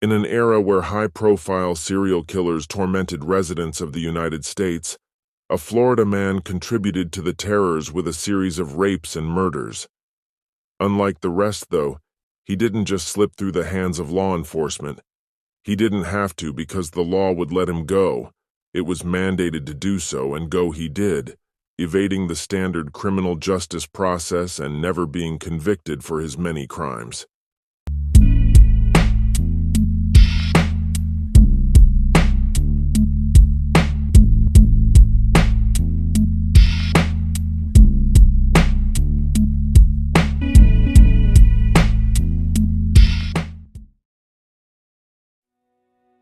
In an era where high-profile serial killers tormented residents of the United States, a Florida man contributed to the terrors with a series of rapes and murders. Unlike the rest, though, he didn't just slip through the hands of law enforcement. He didn't have to because the law would let him go. It was mandated to do so, and go he did, evading the standard criminal justice process and never being convicted for his many crimes.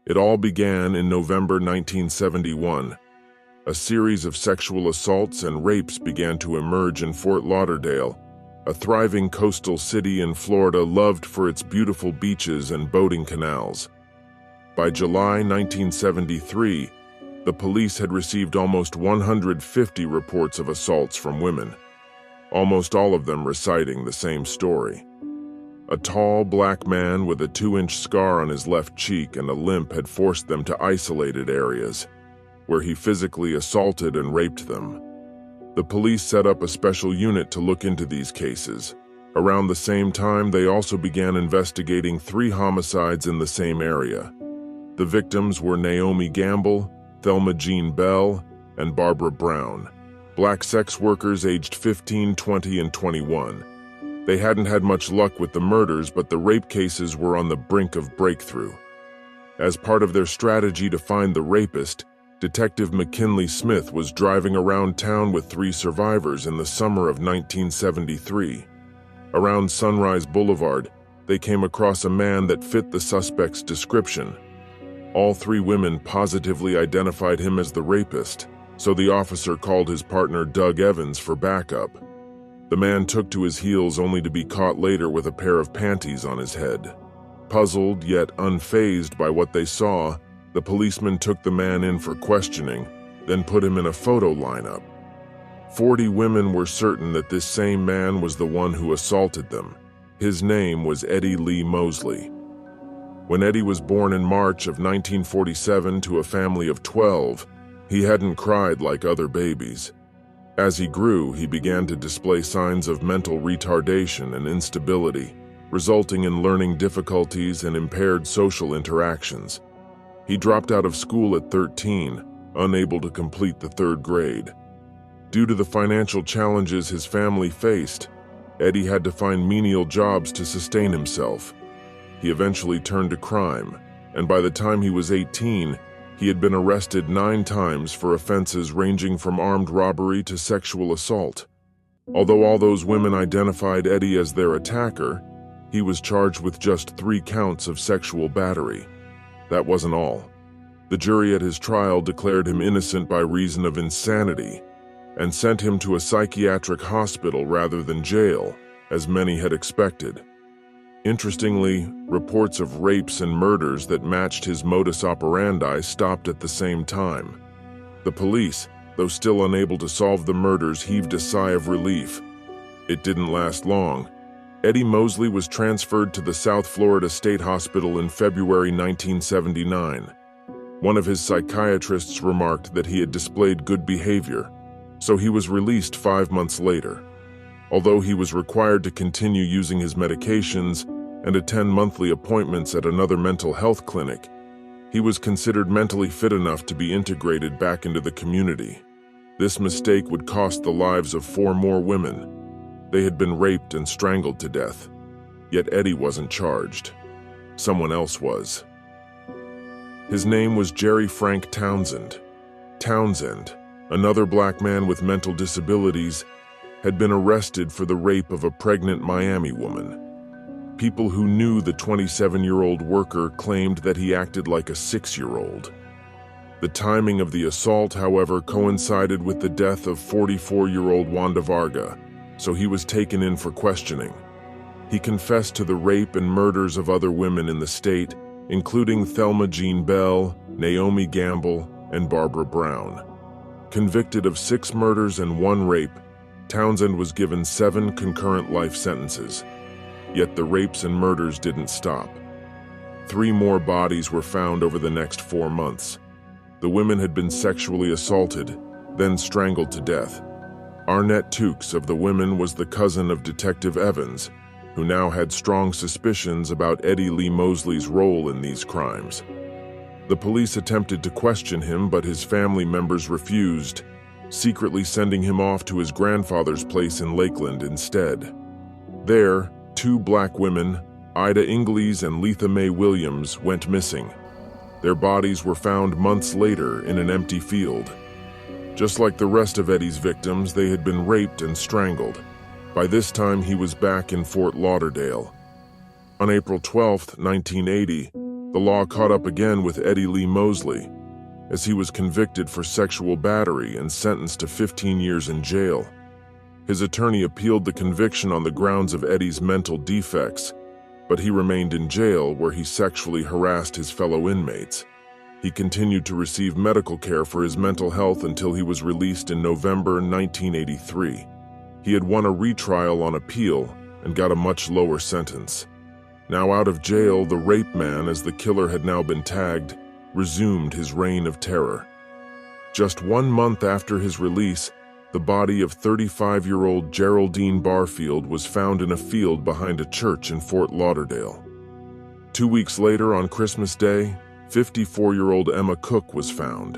It all began in November 1971. A series of sexual assaults and rapes began to emerge in Fort Lauderdale, a thriving coastal city in Florida loved for its beautiful beaches and boating canals. By July 1973, the police had received almost 150 reports of assaults from women, almost all of them reciting the same story. A tall, black man with a 2-inch scar on his left cheek and a limp had forced them to isolated areas, where he physically assaulted and raped them. The police set up a special unit to look into these cases. Around the same time, they also began investigating 3 homicides in the same area. The victims were Naomi Gamble, Thelma Jean Bell, and Barbara Brown, black sex workers aged 15, 20, and 21. They hadn't had much luck with the murders, but the rape cases were on the brink of breakthrough. As part of their strategy to find the rapist, Detective McKinley Smith was driving around town with 3 survivors in the summer of 1973. Around Sunrise Boulevard, they came across a man that fit the suspect's description. All 3 women positively identified him as the rapist, so the officer called his partner Doug Evans for backup. The man took to his heels only to be caught later with a pair of panties on his head. Puzzled yet unfazed by what they saw, the policeman took the man in for questioning, then put him in a photo lineup. 40 women were certain that this same man was the one who assaulted them. His name was Eddie Lee Mosley. When Eddie was born in March of 1947 to a family of 12, he hadn't cried like other babies. As he grew, he began to display signs of mental retardation and instability, resulting in learning difficulties and impaired social interactions. He dropped out of school at 13, unable to complete the 3rd grade. Due to the financial challenges his family faced, Eddie had to find menial jobs to sustain himself. He eventually turned to crime, and by the time he was 18, he had been arrested 9 times for offenses ranging from armed robbery to sexual assault. Although all those women identified Eddie as their attacker, he was charged with just 3 counts of sexual battery. That wasn't all. The jury at his trial declared him innocent by reason of insanity and sent him to a psychiatric hospital rather than jail, as many had expected. Interestingly, reports of rapes and murders that matched his modus operandi stopped at the same time. The police, though still unable to solve the murders, heaved a sigh of relief. It didn't last long. Eddie Mosley was transferred to the South Florida State Hospital in February 1979. One of his psychiatrists remarked that he had displayed good behavior, so he was released 5 months later. Although he was required to continue using his medications and attend monthly appointments at another mental health clinic, he was considered mentally fit enough to be integrated back into the community. This mistake would cost the lives of 4 more women. They had been raped and strangled to death. Yet Eddie wasn't charged. Someone else was. His name was Jerry Frank Townsend. Townsend, another black man with mental disabilities, had been arrested for the rape of a pregnant Miami woman. People who knew the 27-year-old worker claimed that he acted like a 6-year-old. The timing of the assault, however, coincided with the death of 44-year-old Wanda Varga, so he was taken in for questioning. He confessed to the rape and murders of other women in the state, including Thelma Jean Bell, Naomi Gamble, and Barbara Brown. Convicted of 6 murders and 1 rape, Townsend was given 7 concurrent life sentences. Yet the rapes and murders didn't stop. 3 more bodies were found over the next 4 months. The women had been sexually assaulted, then strangled to death. Arnett Tukes of the women was the cousin of Detective Evans, who now had strong suspicions about Eddie Lee Mosley's role in these crimes. The police attempted to question him, but his family members refused, secretly sending him off to his grandfather's place in Lakeland instead. There, 2 black women, Ida Ingles and Letha Mae Williams, went missing. Their bodies were found months later in an empty field. Just like the rest of Eddie's victims, they had been raped and strangled. By this time, he was back in Fort Lauderdale. On April 12, 1980, the law caught up again with Eddie Lee Mosley, as he was convicted for sexual battery and sentenced to 15 years in jail. His attorney appealed the conviction on the grounds of Eddie's mental defects, but he remained in jail where he sexually harassed his fellow inmates. He continued to receive medical care for his mental health until he was released in November 1983. He had won a retrial on appeal and got a much lower sentence. Now out of jail, the rape man, as the killer had now been tagged, resumed his reign of terror. Just 1 month after his release, the body of 35-year-old Geraldine Barfield was found in a field behind a church in Fort Lauderdale. 2 weeks later, on Christmas Day, 54-year-old Emma Cook was found.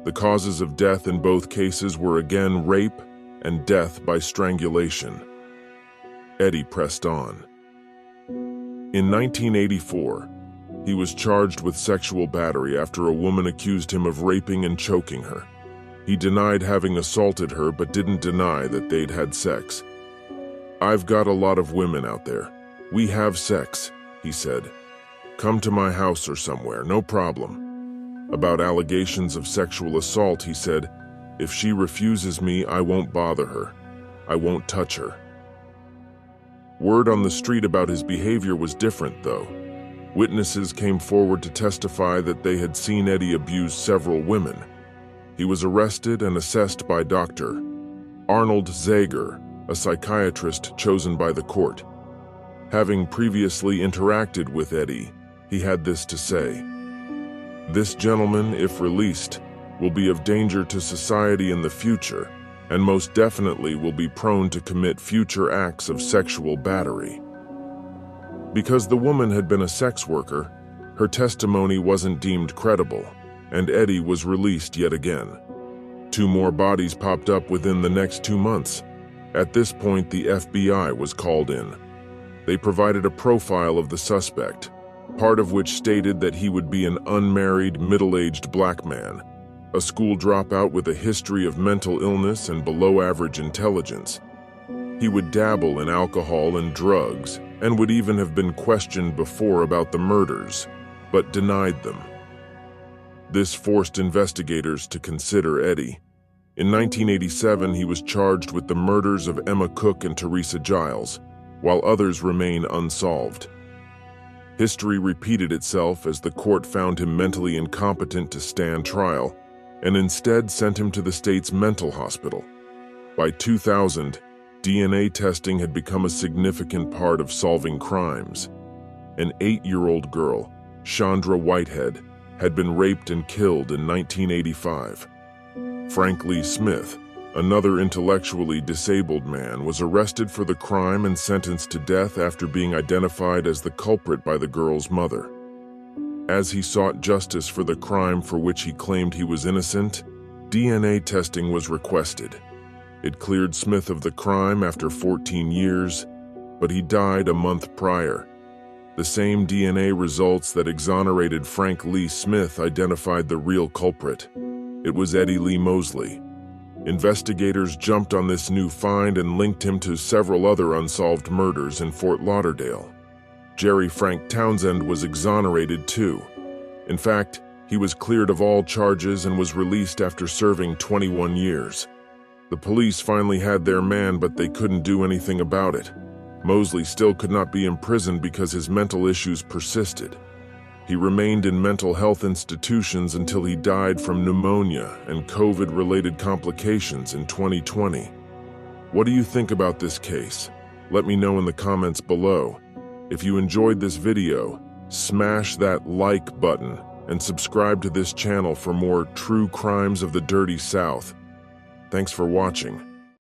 The causes of death in both cases were again rape and death by strangulation. Eddie pressed on. In 1984, he was charged with sexual battery after a woman accused him of raping and choking her. He denied having assaulted her but didn't deny that they'd had sex. "I've got a lot of women out there. We have sex," he said. "Come to my house or somewhere, no problem." About allegations of sexual assault, he said, "If she refuses me, I won't bother her. I won't touch her." Word on the street about his behavior was different, though. Witnesses came forward to testify that they had seen Eddie abuse several women. He was arrested and assessed by Dr. Arnold Zager, a psychiatrist chosen by the court. Having previously interacted with Eddie, he had this to say: "This gentleman, if released, will be of danger to society in the future, and most definitely will be prone to commit future acts of sexual battery." Because the woman had been a sex worker, her testimony wasn't deemed credible, and Eddie was released yet again. 2 more bodies popped up within the next 2 months. At this point, the FBI was called in. They provided a profile of the suspect, part of which stated that he would be an unmarried, middle-aged black man, a school dropout with a history of mental illness and below-average intelligence. He would dabble in alcohol and drugs, and would even have been questioned before about the murders, but denied them. This forced investigators to consider Eddie. In 1987, he was charged with the murders of Emma Cook and Teresa Giles, while others remain unsolved. History repeated itself as the court found him mentally incompetent to stand trial, and instead sent him to the state's mental hospital. By 2000, DNA testing had become a significant part of solving crimes. An 8-year-old girl, Chandra Whitehead, had been raped and killed in 1985. Frank Lee Smith, another intellectually disabled man, was arrested for the crime and sentenced to death after being identified as the culprit by the girl's mother. As he sought justice for the crime for which he claimed he was innocent, DNA testing was requested. It cleared Smith of the crime after 14 years, but he died a month prior. The same DNA results that exonerated Frank Lee Smith identified the real culprit. It was Eddie Lee Mosley. Investigators jumped on this new find and linked him to several other unsolved murders in Fort Lauderdale. Jerry Frank Townsend was exonerated too. In fact, he was cleared of all charges and was released after serving 21 years. The police finally had their man, but they couldn't do anything about it. Mosley still could not be imprisoned because his mental issues persisted. He remained in mental health institutions until he died from pneumonia and COVID-related complications in 2020. What do you think about this case? Let me know in the comments below. If you enjoyed this video, Smash that like button and subscribe to this channel for more true crimes of the dirty South. Thanks for watching.